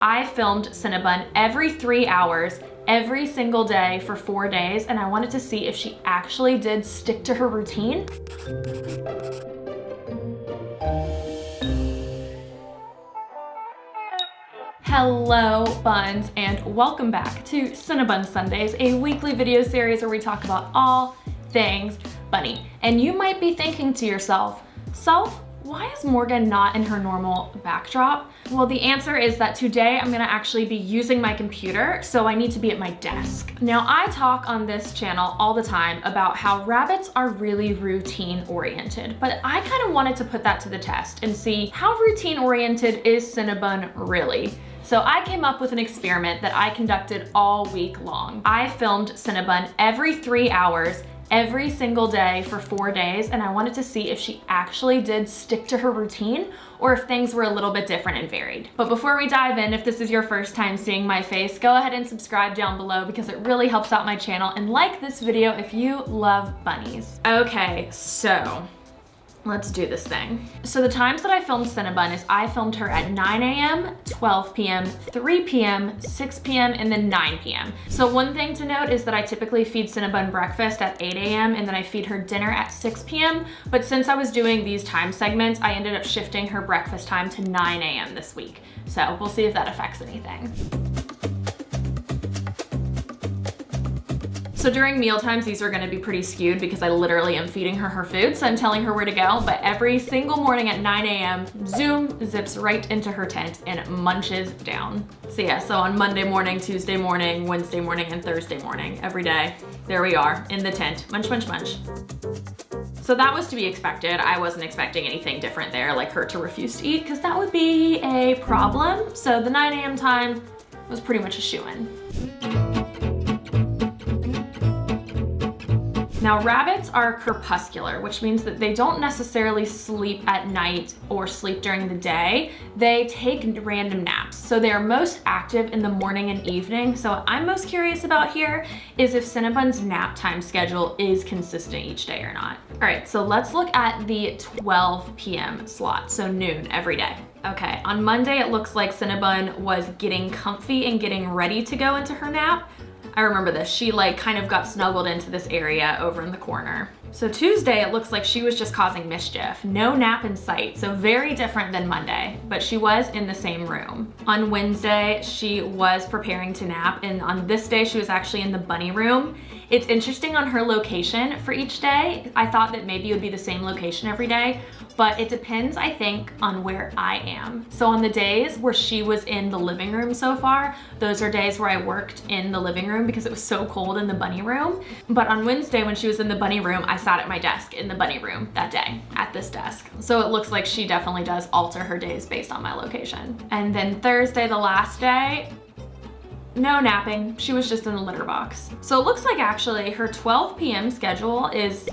I filmed Cinnabun every 3 hours, every single day for 4 days, and I wanted to see if she actually did stick to her routine. Hello, Buns, and welcome back to Cinnabun Sundays, a weekly video series where we talk about all things bunny. And you might be thinking to yourself, why is Morgan not in her normal backdrop? Well, the answer is that today I'm gonna actually be using my computer, so I need to be at my desk. Now, I talk on this channel all the time about how rabbits are really routine oriented, but I kind of wanted to put that to the test and see how routine oriented is Cinnabun really. So I came up with an experiment that I conducted all week long. I filmed Cinnabun every 3 hours, every single day for 4 days, and I wanted to see if she actually did stick to her routine or if things were a little bit different and varied. But before we dive in, if this is your first time seeing my face, go ahead and subscribe down below because it really helps out my channel, and like this video if you love bunnies. Okay, so let's do this thing. So the times that I filmed Cinnabun is I filmed her at 9 a.m., 12 p.m., 3 p.m., 6 p.m., and then 9 p.m. So one thing to note is that I typically feed Cinnabun breakfast at 8 a.m. and then I feed her dinner at 6 p.m. But since I was doing these time segments, I ended up shifting her breakfast time to 9 a.m. this week. So we'll see if that affects anything. So during meal times, these are gonna be pretty skewed because I literally am feeding her her food, so I'm telling her where to go, but every single morning at 9 a.m., zoom, zips right into her tent and munches down. So yeah, so on Monday morning, Tuesday morning, Wednesday morning, and Thursday morning, every day, there we are in the tent, munch, munch, munch. So that was to be expected. I wasn't expecting anything different there, like her to refuse to eat, because that would be a problem. So the 9 a.m. time was pretty much a shoo-in. Now, rabbits are crepuscular, which means that they don't necessarily sleep at night or sleep during the day. They take random naps. So they are most active in the morning and evening. So what I'm most curious about here is if Cinnabun's nap time schedule is consistent each day or not. All right, so let's look at the 12 p.m. slot, so noon every day. Okay, on Monday, it looks like Cinnabun was getting comfy and getting ready to go into her nap. I remember this, she like kind of got snuggled into this area over in the corner. So Tuesday, it looks like she was just causing mischief. No nap in sight, so very different than Monday, but she was in the same room. On Wednesday, she was preparing to nap, and on this day, she was actually in the bunny room. It's interesting on her location for each day. I thought that maybe it would be the same location every day, but it depends, I think, on where I am. So on the days where she was in the living room so far, those are days where I worked in the living room because it was so cold in the bunny room. But on Wednesday, when she was in the bunny room, I sat at my desk in the bunny room that day, at this desk. So it looks like she definitely does alter her days based on my location. And then Thursday, the last day, no napping, she was just in the litter box. So it looks like actually her 12 p.m. schedule is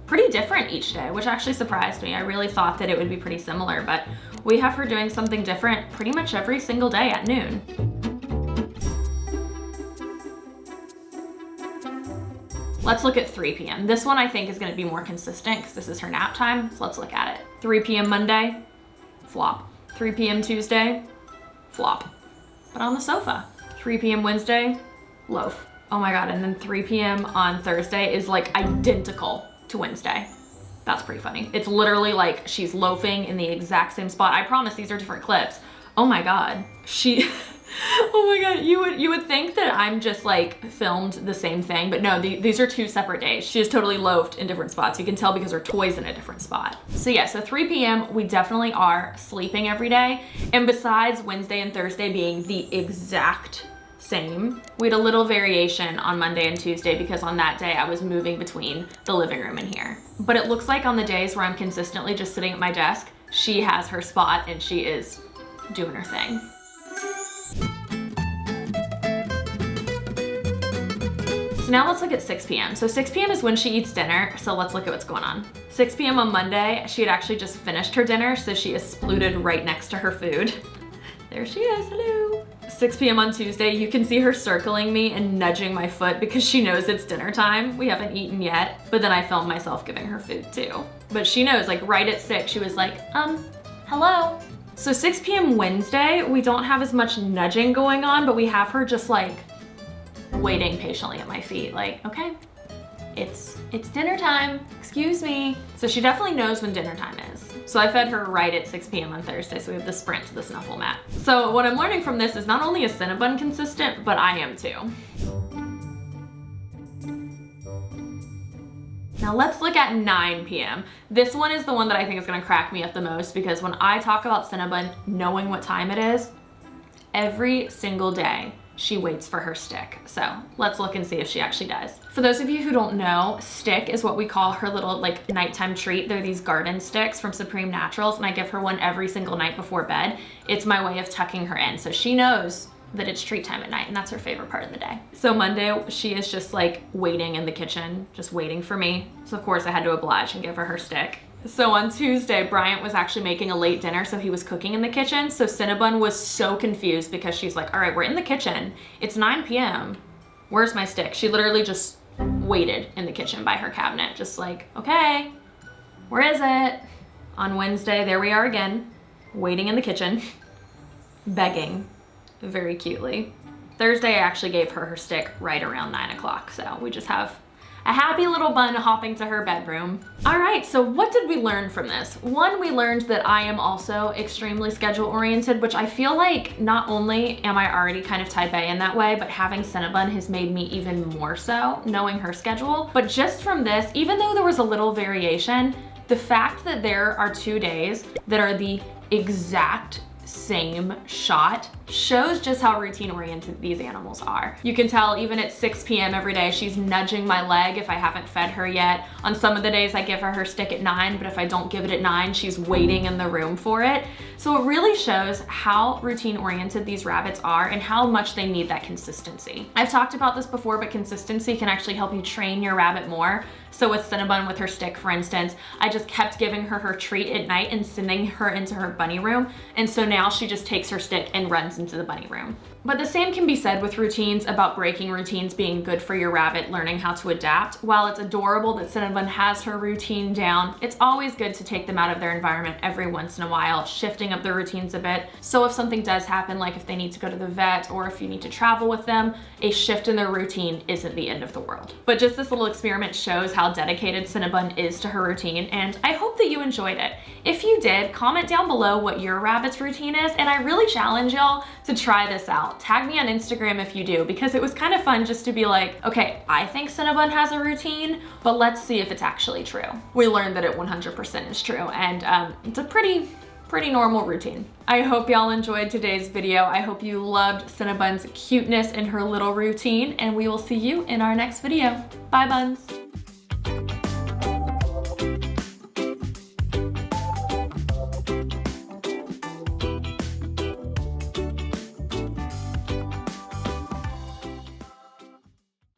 pretty different each day, which actually surprised me. I really thought that it would be pretty similar, but we have her doing something different pretty much every single day at noon. Let's look at 3 p.m. This one I think is gonna be more consistent because this is her nap time, so let's look at it. 3 p.m. Monday, flop. 3 p.m. Tuesday, flop. But on the sofa. 3 p.m. Wednesday, loaf. Oh my God, and then 3 p.m. on Thursday is like identical to Wednesday. That's pretty funny. It's literally like she's loafing in the exact same spot. I promise these are different clips. Oh my God, oh my God, you would think that I'm just like filmed the same thing, but no, these are 2 separate days. She is totally loafed in different spots. You can tell because her toy's in a different spot. So yeah, so 3 p.m. we definitely are sleeping every day. And besides Wednesday and Thursday being the exact same, we had a little variation on Monday and Tuesday because on that day I was moving between the living room and here. But it looks like on the days where I'm consistently just sitting at my desk, she has her spot and she is doing her thing. So now let's look at 6 p.m. So 6 p.m. is when she eats dinner, so let's look at what's going on. 6 p.m. on Monday, she had actually just finished her dinner, so she is splooted right next to her food. There she is, hello. 6 p.m. on Tuesday, you can see her circling me and nudging my foot because she knows it's dinner time. We haven't eaten yet, but then I filmed myself giving her food too. But she knows, like right at 6, she was like, hello. So 6 p.m. Wednesday, we don't have as much nudging going on, but we have her just like waiting patiently at my feet. Like, okay, it's dinner time, excuse me. So she definitely knows when dinner time is. So I fed her right at 6 p.m. on Thursday, so we have the sprint to the snuffle mat. So what I'm learning from this is not only is Cinnabun consistent, but I am too. Now let's look at 9 p.m. This one is the one that I think is gonna crack me up the most, because when I talk about Cinnabun knowing what time it is, every single day she waits for her stick. So let's look and see if she actually does. For those of you who don't know, stick is what we call her little like nighttime treat. They're these garden sticks from Supreme Naturals, and I give her one every single night before bed. It's my way of tucking her in, so she knows that it's treat time at night, and that's her favorite part of the day. So Monday, she is just like waiting in the kitchen, just waiting for me. So of course I had to oblige and give her her stick. So on Tuesday, Bryant was actually making a late dinner, so he was cooking in the kitchen. So Cinnabun was so confused because she's like, all right, we're in the kitchen. It's 9 p.m. Where's my stick? She literally just waited in the kitchen by her cabinet, just like, okay, where is it? On Wednesday, there we are again, waiting in the kitchen, begging very cutely. Thursday, I actually gave her her stick right around 9 o'clock. So we just have a happy little bun hopping to her bedroom. All right, so what did we learn from this? One, we learned that I am also extremely schedule oriented, which I feel like not only am I already kind of type A in that way, but having Cinnabun has made me even more so, knowing her schedule. But just from this, even though there was a little variation, the fact that there are 2 days that are the exact same shot shows just how routine oriented these animals are. You can tell even at 6 p.m. every day, she's nudging my leg if I haven't fed her yet. On some of the days I give her her stick at 9, but if I don't give it at 9, she's waiting in the room for it. So it really shows how routine oriented these rabbits are and how much they need that consistency. I've talked about this before, but consistency can actually help you train your rabbit more. So with Cinnabun, with her stick, for instance, I just kept giving her her treat at night and sending her into her bunny room. And so now she just takes her stick and runs into the bunny room. But the same can be said with routines, about breaking routines being good for your rabbit, learning how to adapt. While it's adorable that Cinnabun has her routine down, it's always good to take them out of their environment every once in a while, shifting up their routines a bit. So if something does happen, like if they need to go to the vet or if you need to travel with them, a shift in their routine isn't the end of the world. But just this little experiment shows how dedicated Cinnabun is to her routine, and I hope that you enjoyed it. If you did, comment down below what your rabbit's routine is, and I really challenge y'all to try this out. Tag me on Instagram if you do, because it was kind of fun just to be like, okay, I think Cinnabun has a routine, but let's see if it's actually true. We learned that it 100% is true, and it's a pretty normal routine. I hope y'all enjoyed today's video. I hope you loved Cinnabun's cuteness in her little routine, and we will see you in our next video. Bye, Buns.